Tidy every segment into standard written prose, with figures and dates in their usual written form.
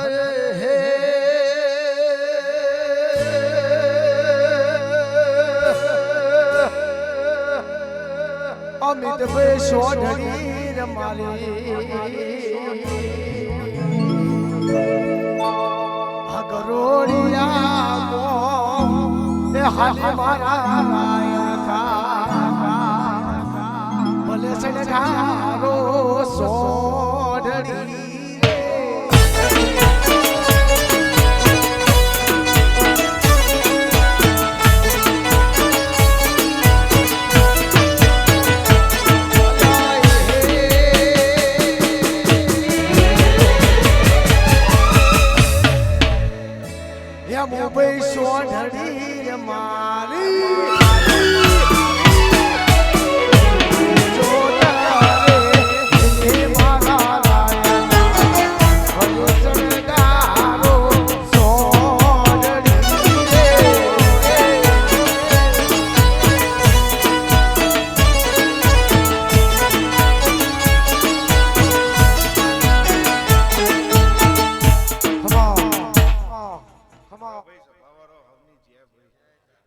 હે અમિત ભાઈ સોઢણી રમાલી અગરોડિયા ગો એ હાલી મારા રાયા ભલે સડધારો સોઢણી મુંબઈ સોઢણી મારી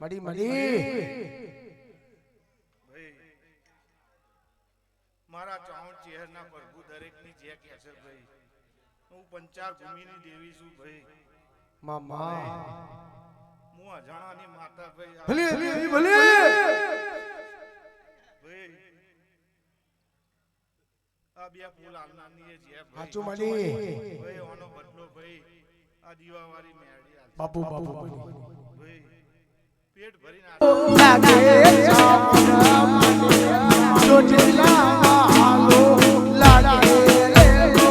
મડી મડી મારા ચાઉં ચહેરના પ્રભુ દરેકની જે કે છે ભાઈ હું પંચાર ભૂમિની દેવી છું ભાઈ મામા હું અજાણાની માતા ભાઈ ભલે ભલે ભાઈ આ બે ફૂલ આલનાની એ જે સાચું મડી ભાઈ ઓનો બદલો ભાઈ આ દીવાવાળી મેળી બાપુ બાપુ ભાઈ પેટ ભરીને લાગે ચામડા મને જોજલા હાલો લાગે રે લો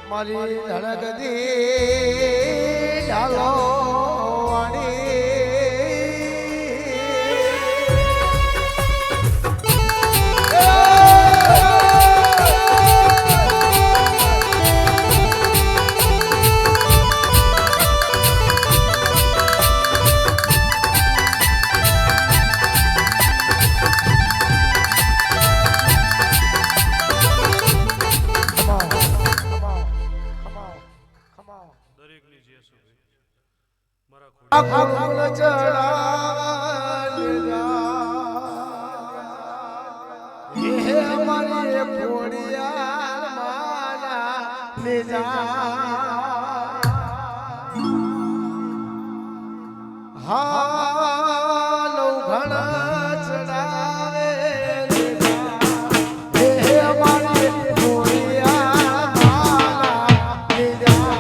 મારી ધડક દે ડાલો અકુલ ચડાવા હે મારી ફોડિયા મારા લેજા હાલો ઘણા ચડાવે હે મારી ફોડિયા મારા લેજા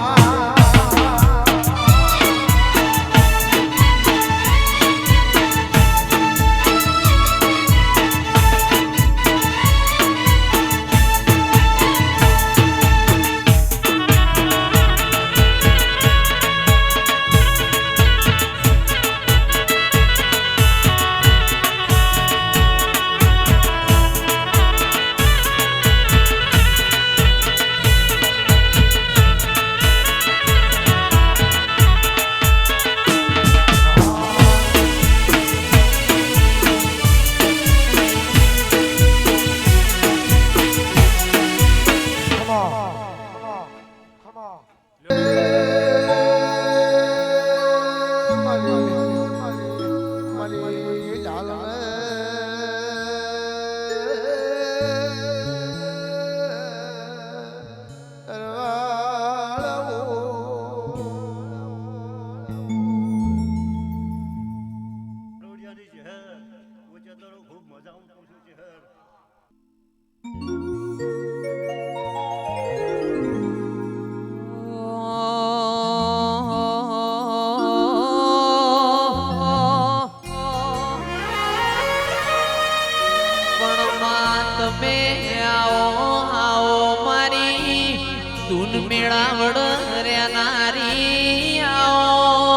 મેળાવડ રેનારી આવો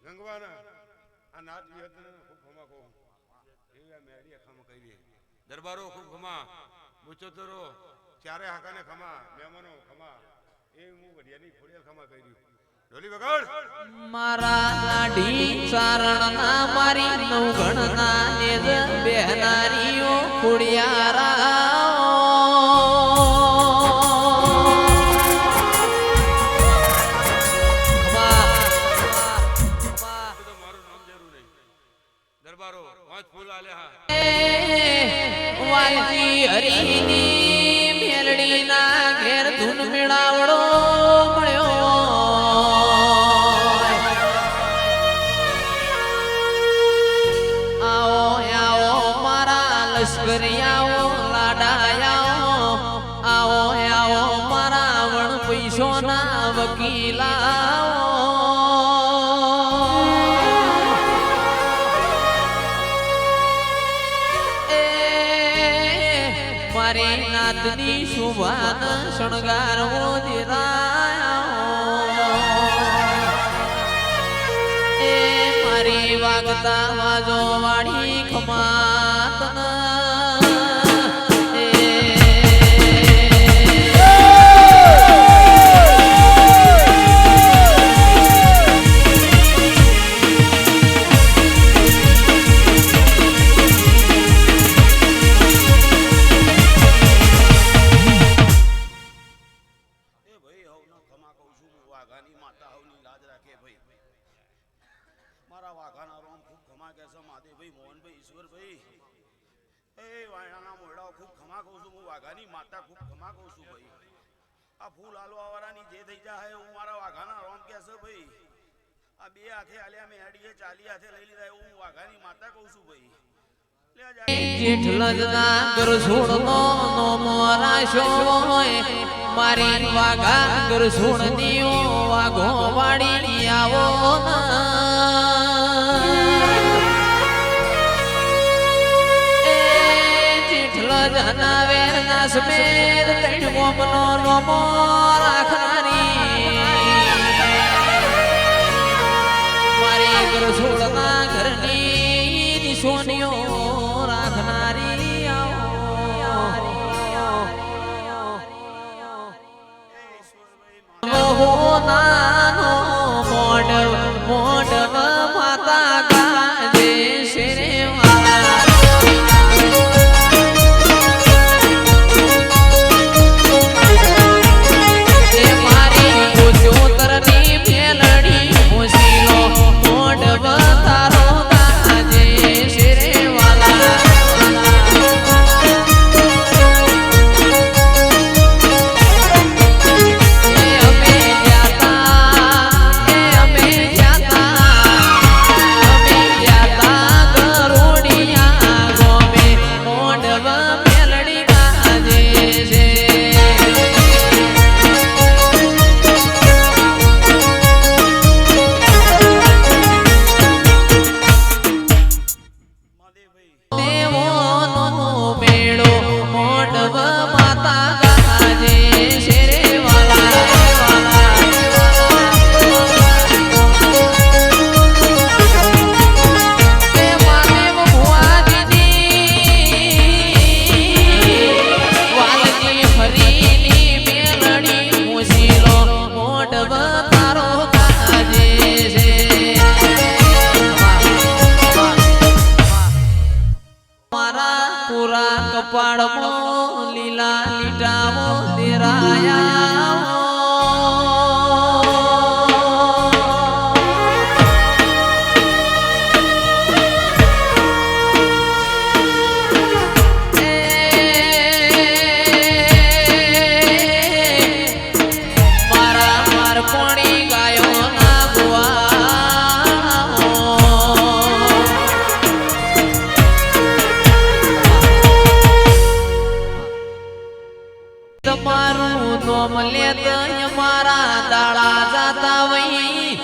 ગંગવાના આ નાચ વિહતને ખૂબ ખમા કહો એવા મેળી ખમા કરી દરબારો ખૂબ ખમા બુચોતરો ચારે હાકાને ખમા મહેમાનો ખમા એ હું વડિયાની ખોડિયાલ ખમા કરી ઢોલી વગાડ મારા લાડી ચારણ ના મારી નવગણ ના નેજ બેહનારીઓ ખોડિયારા દરબારો પાંચ ફૂલ આલે હા વાલજી હરીની મેલડી ના ઘેર ધૂન મેળાવડો મળ્યો આવો આવો મારા લશ્કરિયાઓ લાડાયાઓ આવો આવો મારા વણ પૈસો ના વકીલાઓ મારી નાતની શોભાન શણગારવો દિરાયો એ મારી વાગતા વાજો વાળી ખમાતન મારા વાઘાના રોમ ખૂબ ખમા કે છે મહાદેવભાઈ મોહનભાઈ ઈશ્વરભાઈ એ વાયણાના મોરડાઓ ખૂબ ખમા કહું છું હું વાઘાની માતા ખૂબ ખમા કહું છું ભાઈ આ ફૂલ હાલવા વાળાની જે થઈ જાય હું મારા વાઘાના રોમ કે છે ભાઈ આ બે હાથે આલ્યા મેં હેડીએ ચાલી હાથે લઈ લીધા એવું હું વાઘાની માતા કહું છું ભાઈ જેઠલજના ગરસુણનો નોમો રાશો મારી વાઘા ગરસુણનીઓ વાઘો વાળી આવો એ જેઠલજના વેરના સમેત તૈણ ગોમનો નોમો રાખનારી મારી ગરસુણના ઘરની નિશોનીઓ રાખનારી આવો નાનો મોડવ મોડવ માતા ગાજે શેરે મારી ગોચોતરની મેલડી મોસીલો મોડવ તારો ગાજે શેરે કપાળમાં લીલા લીટાઓ દેરાયા મારા દાડા જાતા વઈ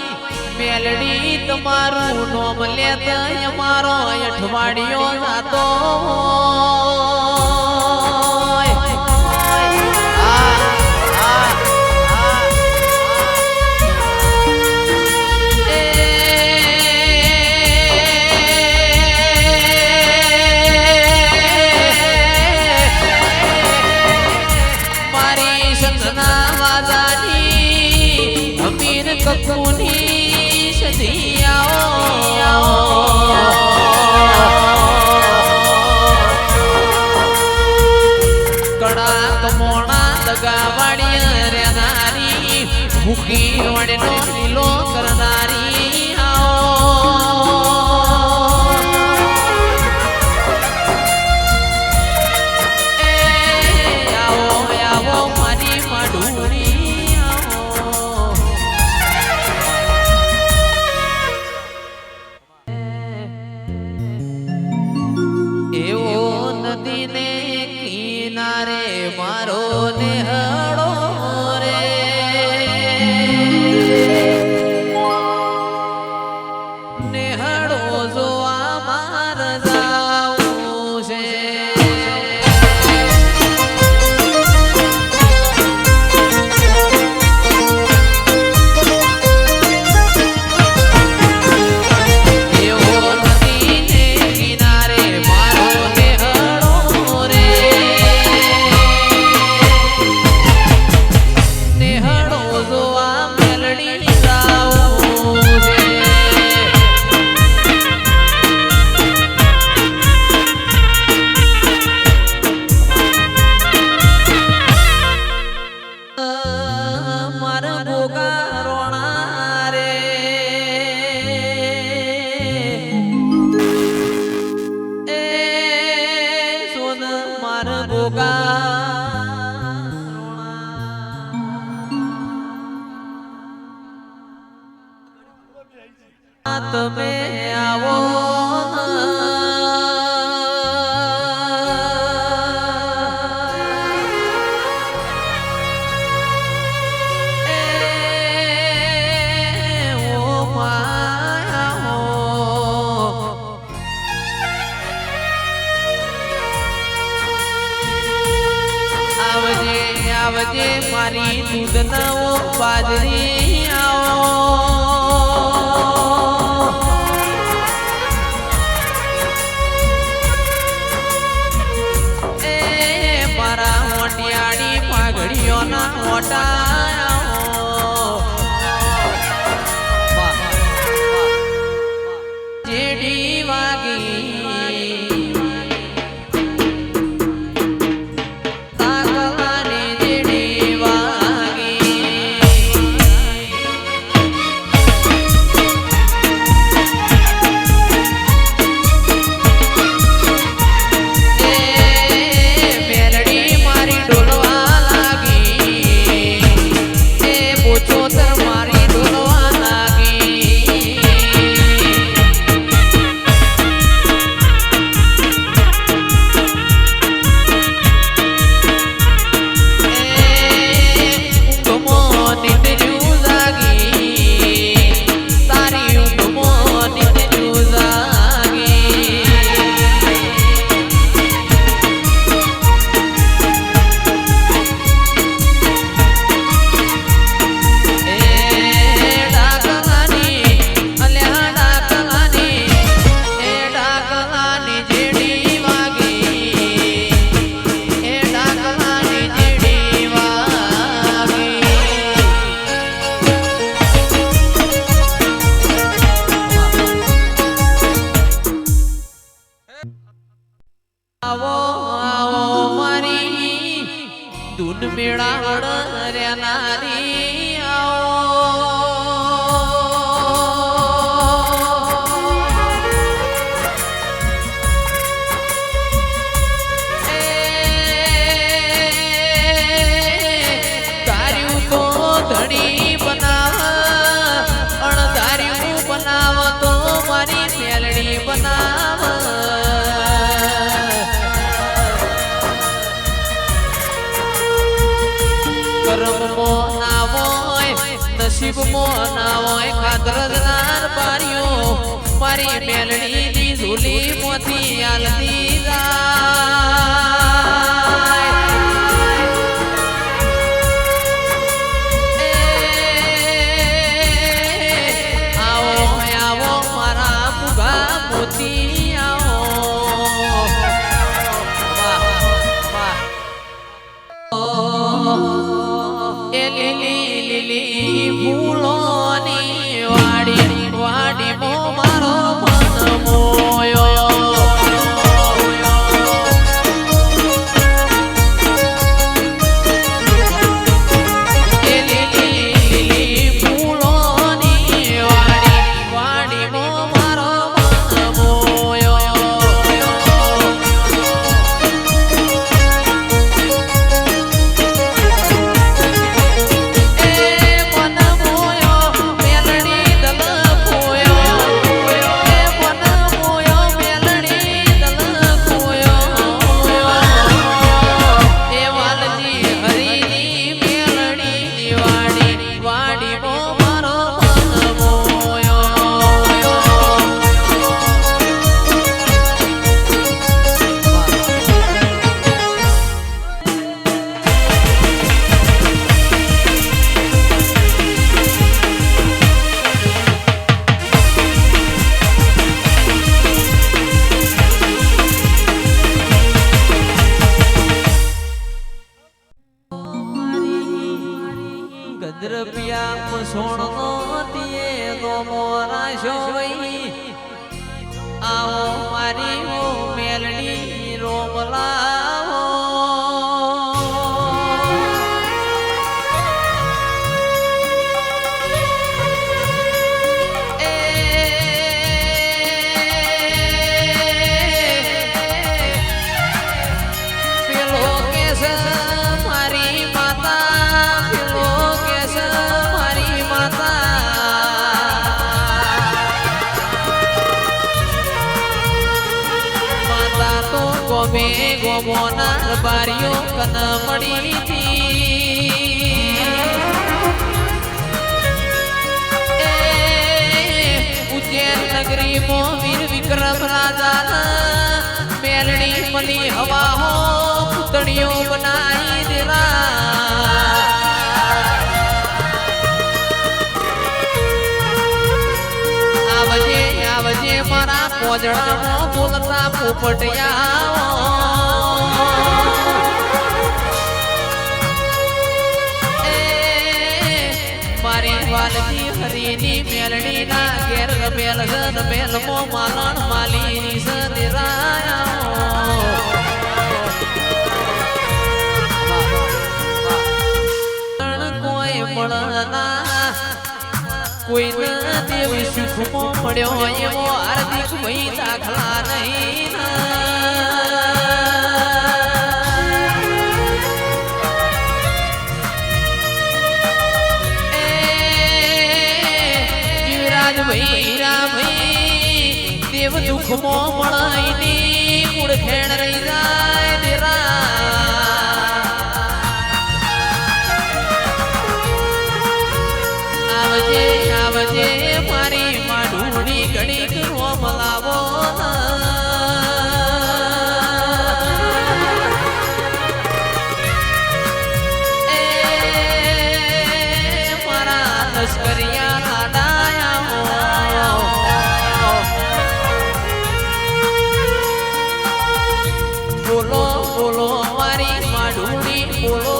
મેલડી તમારું નોમ લેતા અમારો અઠવાડિયો જાતો મારી સંતના વાજાની અમીર કપૂની સદિયાઓ કડા કમોણા દગાવાડી રેનારી ભૂખી વડનો લીલો કરનારી આવો મારી માડુરી આવો એવો નદીને કિનારે મારો નેહળો રે નેહળો જોવા માર જાવું છે એવો નદીને કિનારે મારો નેહળો રે નેહળો જોવા મેલડી જાવું છે મારા ભોગા રોણા રે એ સોન મારા ભોગા રોણા તમે આવો આવજે મારી દૂધનાઓ બાજરી આવો એ મારા મોટિયાળી પાઘડીઓના મોટા જેડી વાગી આવો આવો મારી ધૂન મેળાવડ રેનારી તાર્યું તો ધણી બનાવ અણધાર્યું બનાવ તો મારી મેલડી બનાવ કરમો નાવો નસીબમાં ના હોય ખાતરદાર બારીઓ મારી મેલડીની ઝૂલીમાંથી આલતી જાય. આવો આવો મારા મુગા મોતી આવો. વાહ વાહ. એ લીલી લીલી ફૂલોની વાડી વાડીમાં મારો મન મોયો. એ લીલી લીલી ફૂલોની વાડી વાડીમાં મારો મન મોયો. ગદ્રપિયા સોણનો તિયે નો મોરા શોઈ આવો મારી હો મેલડી રોમલાવો. પેલો કેસ મારી માતા પેલો કેસ મારી માતા માતા તો ગોમે ગોમોના બારીઓ કન મળી હતી. ઉજ્જૈન નગરીમાં વીર વિક્રમ રાજા મેલડી મની હવા હો પુતળીઓ બનાવી દેલા. આવજે આવજે મારા પોજડામાં બોલતા પોપટિયા. મારી વાલજી હરીની મેલડી ના ઘેર બેલ ગન બેલમો માલણ માલીની સદરાયા. કોઈ મળના કોઈ દેવ સુખમાં મળ્યો એવો હાર્દિક ભાઈ દાખલા નહીં. જીવરાજ ભાઈ રામભાઈ દેવ દુઃખમાં મળાઈની મૂળ ખેણ રહી જાય દેરા. આવજે આવજે મારી માઢુડી ઘડીક રોમલાવો. મારા લશ્કરિયા લાડાયા બોલો બોલો મારી માઢુડી બોલો.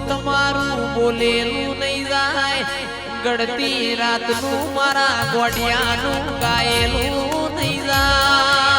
તમારું બોલેલું નહીં જાય ગળતી રાતનું મારા ગોડિયાનું ગાયેલું નહીં જાય.